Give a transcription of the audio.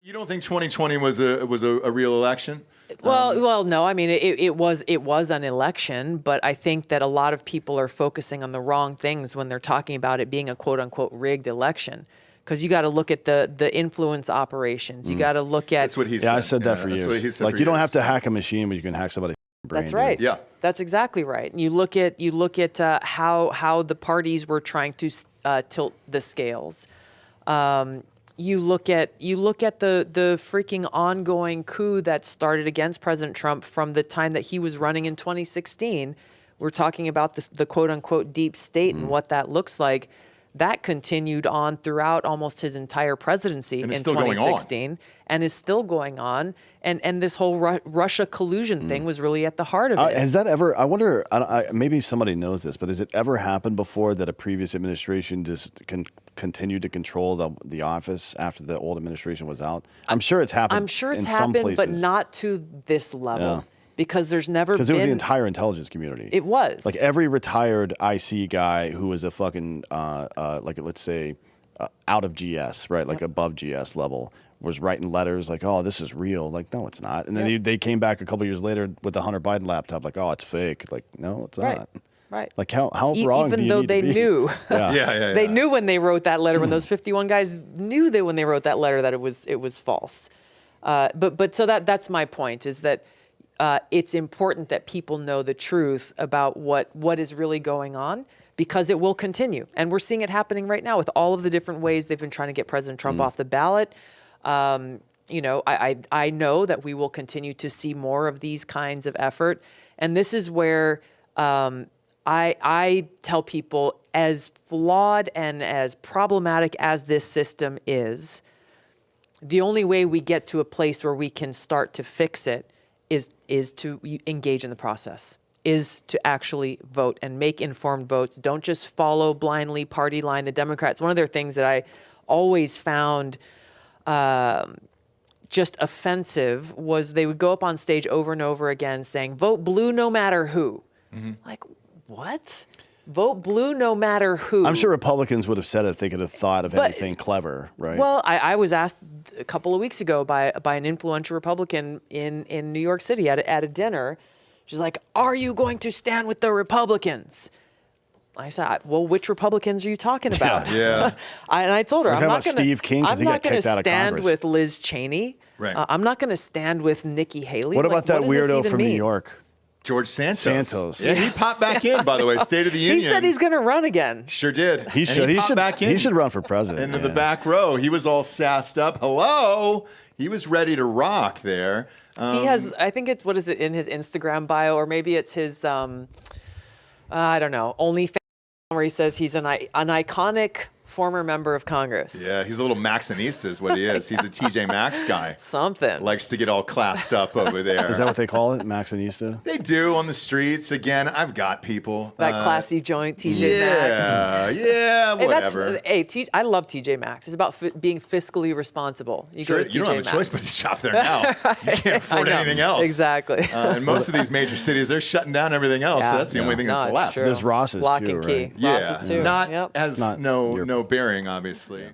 You don't think 2020 was a real election? Well, no. I mean, it was an election, but I think that a lot of people are focusing on the wrong things when they're talking about it being a quote unquote rigged election. Because you got to look at the influence operations. You got to look at. That's what he said. Yeah, I said that for years. Like, you don't have to hack a machine, but you can hack somebody's brain. That's right. Dude. Yeah, that's exactly right. And you look at how the parties were trying to tilt the scales. You look at the freaking ongoing coup that started against President Trump from the time that he was running in 2016. We're talking about the quote unquote deep state and what that looks like. That continued on throughout almost his entire presidency in 2016 and is still going on. And this whole Russia collusion thing was really at the heart of it. Has that ever, I wonder, maybe somebody knows this, but has it ever happened before that a previous administration just continued to control the office after the old administration was out? I'm sure it's happened. I'm sure it's in some happened, but places. not to this level. Yeah. Because there's never been... Because it was the entire intelligence community. It was. Like every retired IC guy who was a fucking, like let's say, out of GS, right? Like above GS level, was writing letters like, oh, this is real. Like, no, it's not. And then they came back a couple years later with the Hunter Biden laptop like, oh, it's fake. Like, no, it's not. Right. Like how wrong do you though need they to be? knew. Yeah. They knew when they wrote that letter, when those 51 guys knew that when they wrote that letter that it was false. But so that's my point, is that it's important that people know the truth about what is really going on, because it will continue. And we're seeing it happening right now with all of the different ways they've been trying to get President Trump off the ballot. You know, I know that we will continue to see more of these kinds of effort. And this is where I tell people, as flawed and as problematic as this system is, the only way we get to a place where we can start to fix it is to engage in the process, is to actually vote and make informed votes. Don't just follow blindly party line. The Democrats, one of their things that I always found just offensive was they would go up on stage over and over again saying, vote blue no matter who. Like, what? Vote blue no matter who. I'm sure Republicans would have said it if they could have thought of anything clever, right? Well, I was asked a couple of weeks ago by an influential Republican in New York City at a dinner. She's like, are you going to stand with the Republicans? I said, well, which Republicans are you talking about? Yeah. And I told her, I'm not going Steve King, to stand Congress. with Liz Cheney. Right. I'm not going to stand with Nikki Haley. What about that weirdo from New mean? York? George Santos. Yeah, he popped back in, by the way, State of the Union. He said he's going to run again. Sure did. He should. He should run for president. Into the back row. He was all sassed up. Hello. He was ready to rock there. He has, I think it's, what is it, in his Instagram bio, or maybe it's his, I don't know, OnlyFans, where he says he's an iconic former member of Congress. Yeah, he's a little Maxinista is what he is. He's a TJ Maxx guy. Something. Likes to get all classed up over there. Is that what they call it, Maxinista? They do on the streets. Again, I've got people. That classy joint, TJ Maxx. Yeah, whatever. I love TJ Maxx. It's about being fiscally responsible. You go to TJ you don't have a choice but to shop there now. You can't afford anything else. Exactly. In most of these major cities, they're shutting down everything else. So that's the only thing that's left. There's Ross's Lock too, and key. right? Yeah, Ross's too. not no bearing, obviously.